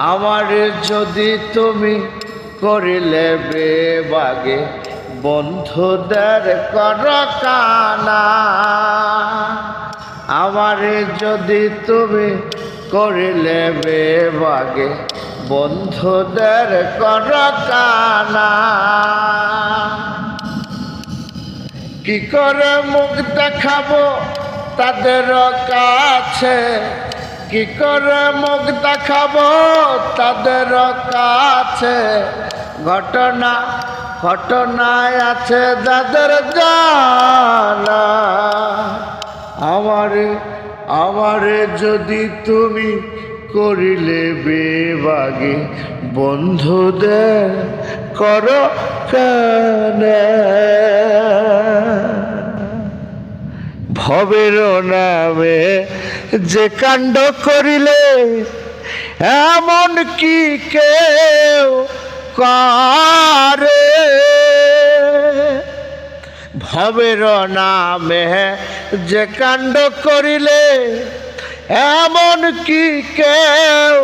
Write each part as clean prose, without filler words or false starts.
আমারে যদি তুমি করিলে বেবাগে বন্ধুদের কর কানা আমারে যদি তুমি করিলে বেবাগে বন্ধুদের কর কানা কি করে মুখ দেখাবো তাদের কাছে কি করে মুখ দেখাবো তাদের কাছে ঘটনায় আছে যাদের জানা আমারে যদি তুমি করিলে বেবাগে বন্ধুদের করো কানা ভবের নামে যে কাণ্ড করিলে এমন কি কেউ করে ভবের নামে যে কাণ্ড করিলে এমন কি কেউ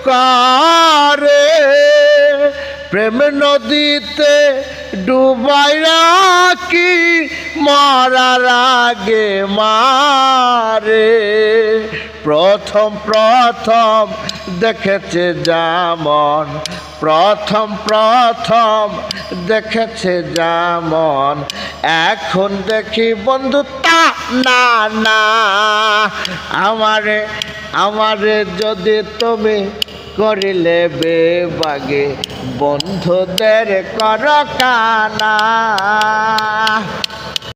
করে প্রেম নদীতে ডুবাইয়া কি মরার আগে মারে প্রথম দেখেছে যেমন প্রথম দেখেছে যেমন এখন দেখি বন্ধু তা না আমারে যদি তুমি করিলে বেবাগে বন্ধুদের কর কানা